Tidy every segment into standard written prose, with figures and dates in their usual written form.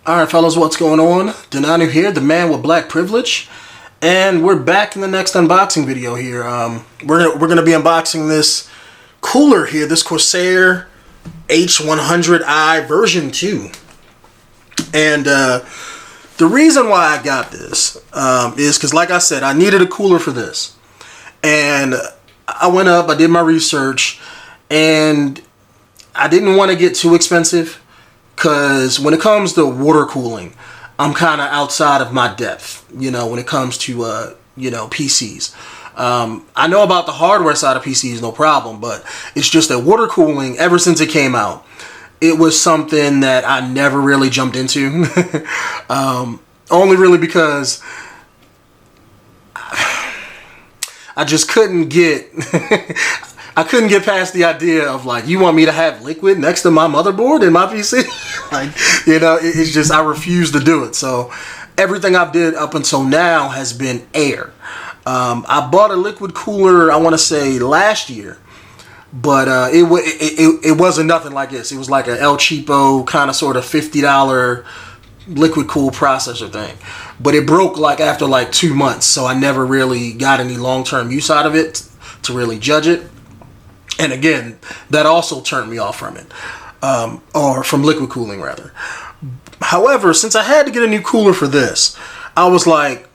Alright fellas, what's going on? Denonu here, the man with black privilege. And we're back in the next unboxing video here. We're gonna be unboxing this cooler here, this Corsair H100i version 2. And the reason why I got this is because, like I said, I needed a cooler for this. And I went up, I did my research, and I didn't want to get too expensive. Because when it comes to water cooling, I'm kind of outside of my depth, you know, when it comes to, PCs. I know about the hardware side of PCs, no problem, but it's just that water cooling, ever since it came out, it was something that I never really jumped into. Only really because I just couldn't get... I couldn't get past the idea of, like, you want me to have liquid next to my motherboard in my PC? Like, you know, it's just, I refuse to do it. So everything I've did up until now has been air. I bought a liquid cooler, I want to say last year, but it wasn't nothing like this. It was like a 𝐥𝐢𝐤𝐞 kind of sort of $50 liquid cool processor thing. But it broke like after like 2 months, so I never really got any long-term use out of it to really judge it. And again, that also turned me off from it, or from liquid cooling rather. However, since I had to get a new cooler for this, I was like,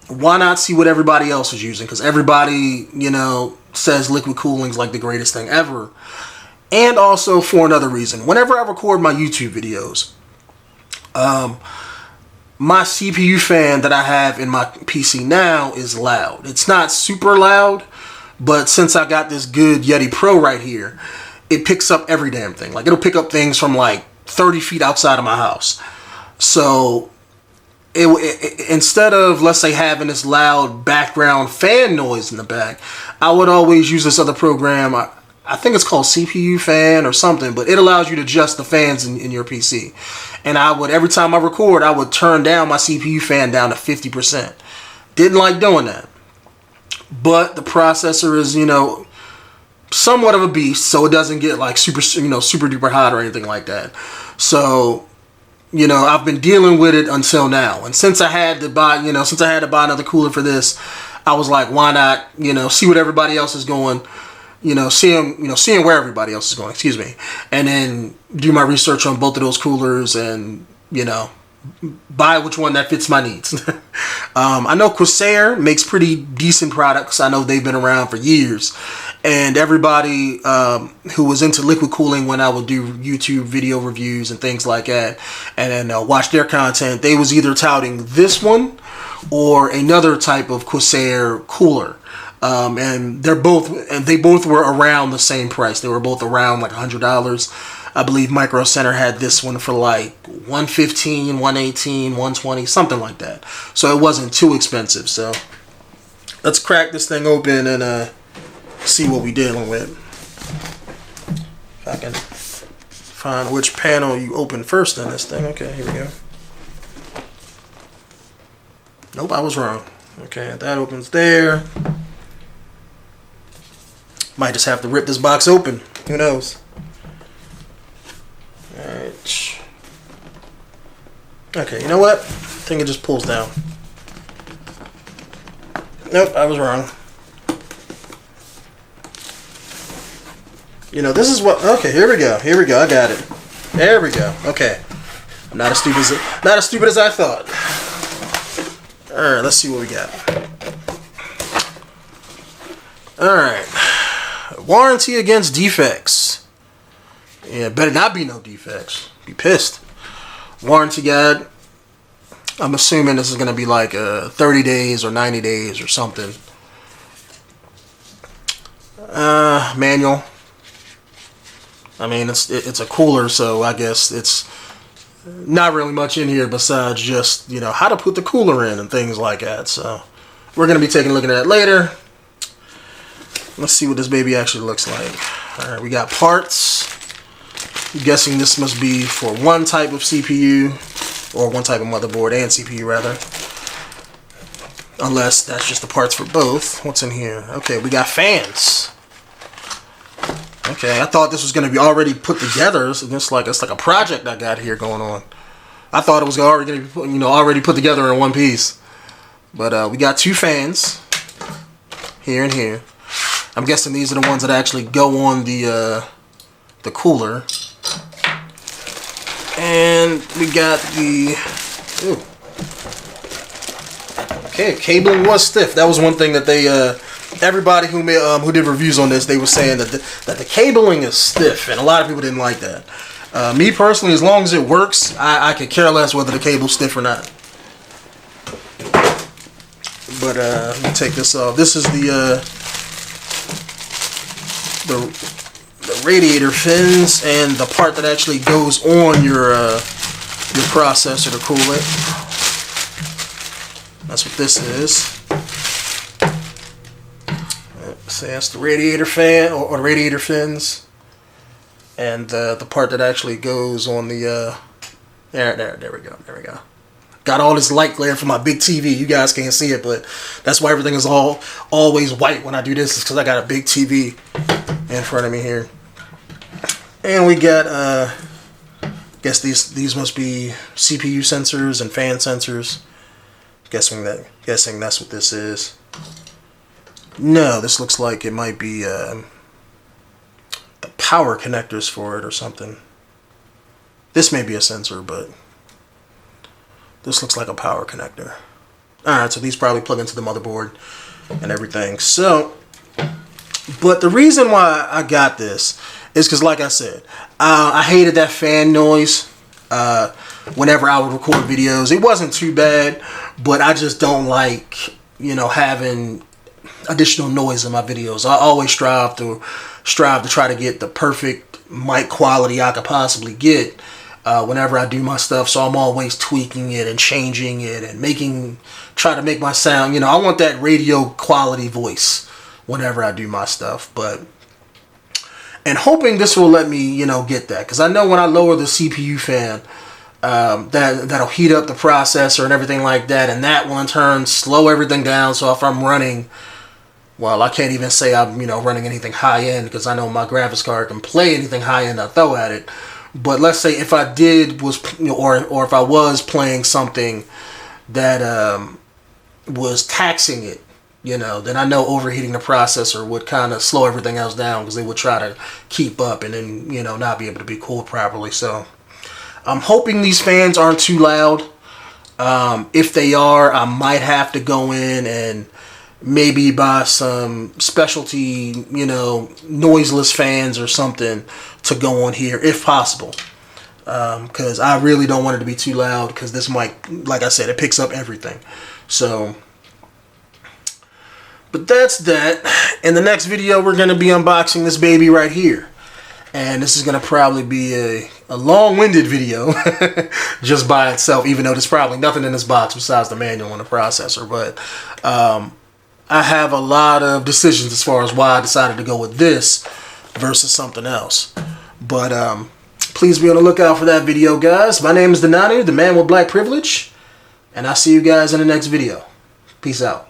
why not see what everybody else is using? Because everybody, you know, says liquid cooling is like the greatest thing ever. And also for another reason, whenever I record my YouTube videos, my CPU fan that I have in my PC now is loud. It's not super loud, but since I got this good Yeti Pro right here, it picks up every damn thing. Like, it'll pick up things from like 30 feet outside of my house. So instead of, let's say, having this loud background fan noise in the back, I would always use this other program. I think it's called CPU Fan or something, but it allows you to adjust the fans in your PC. And I would, every time I record, I would turn down my CPU fan down to 50%. Didn't like doing that. But the processor is, you know, somewhat of a beast, so it doesn't get like super duper hot or anything like that. So, you know, I've been dealing with it until now. And since I had to buy, another cooler for this, I was like, why not, you know, see what everybody else is going, seeing where everybody else is going, excuse me, and then do my research on both of those coolers and, you know, buy which one that fits my needs. I know Corsair makes pretty decent products. I know they've been around for years, and everybody who was into liquid cooling when I would do YouTube video reviews and things like that, and then watch their content, they was either touting this one or another type of Corsair cooler. And they both were around the same price. They were both around like $100. I believe Micro Center had this one for like $115, $118, $120, something like that. So it wasn't too expensive. So let's crack this thing open and see what we're dealing with. If I can find which panel you open first in this thing. Okay, here we go. Nope, I was wrong. Okay, that opens there. Might just have to rip this box open. Who knows? Alright. Okay, you know what? I think it just pulls down. Nope, I was wrong. You know, this is what... Okay, here we go. Here we go. I got it. There we go. Okay. I'm not as stupid as I thought. Alright, let's see what we got. Alright. Warranty against defects. Yeah, better not be no defects. Be pissed. Warranty guide. I'm assuming this is going to be like 30 days or 90 days or something. Manual. I mean, it's a cooler, so I guess it's not really much in here besides just, you know, how to put the cooler in and things like that. So we're going to be taking a look at that later. Let's see what this baby actually looks like. Alright, we got parts. I'm guessing this must be for one type of CPU, or one type of motherboard and CPU rather. Unless that's just the parts for both. What's in here? Okay, we got fans. Okay, I thought this was going to be already put together. So it's like a project I got here going on. I thought it was already already put together in one piece. But we got 2 fans here and here. I'm guessing these are the ones that actually go on the cooler. And we got the okay, cabling was stiff. That was one thing that they everybody who did reviews on this, they were saying that the cabling is stiff, and a lot of people didn't like that. Me personally, as long as it works, I could care less whether the cable's stiff or not. But let me take this off. This is the radiator fins and the part that actually goes on your processor to cool it. That's what this is. So that's the radiator fan or the radiator fins, and the part that actually goes on the there we go. Got all this light glare from my big TV. You guys can't see it, but that's why everything is always white when I do this. Is because I got a big TV in front of me here. And we got guess these must be CPU sensors and fan sensors. Guessing that's what this is. No, this looks like it might be the power connectors for it or something. This may be a sensor, but this looks like a power connector. Alright, so these probably plug into the motherboard and everything. So, but the reason why I got this is because, like I said, I hated that fan noise whenever I would record videos. It wasn't too bad, but I just don't like, having additional noise in my videos. I always strive to try to get the perfect mic quality I could possibly get whenever I do my stuff. So I'm always tweaking it and changing it and try to make my sound, I want that radio quality voice whenever I do my stuff. And hoping this will let me, get that, because I know when I lower the CPU fan, that'll heat up the processor and everything like that, and that will in turn slow everything down. So if I'm running, well, I can't even say I'm running anything high end, because I know my graphics card can play anything high end I throw at it. But let's say if I did or if I was playing something that was taxing it, then I know overheating the processor would kind of slow everything else down, because it would try to keep up and then not be able to be cooled properly. So I'm hoping these fans aren't too loud. If they are, I might have to go in and maybe buy some specialty, noiseless fans or something to go on here if possible. Because I really don't want it to be too loud, because this mic, like I said, it picks up everything. So, but that's that. In the next video, we're going to be unboxing this baby right here. And this is going to probably be a long-winded video just by itself, even though there's probably nothing in this box besides the manual and the processor. But I have a lot of decisions as far as why I decided to go with this versus something else. But please be on the lookout for that video, guys. My name is Denonu, the man with black privilege. And I'll see you guys in the next video. Peace out.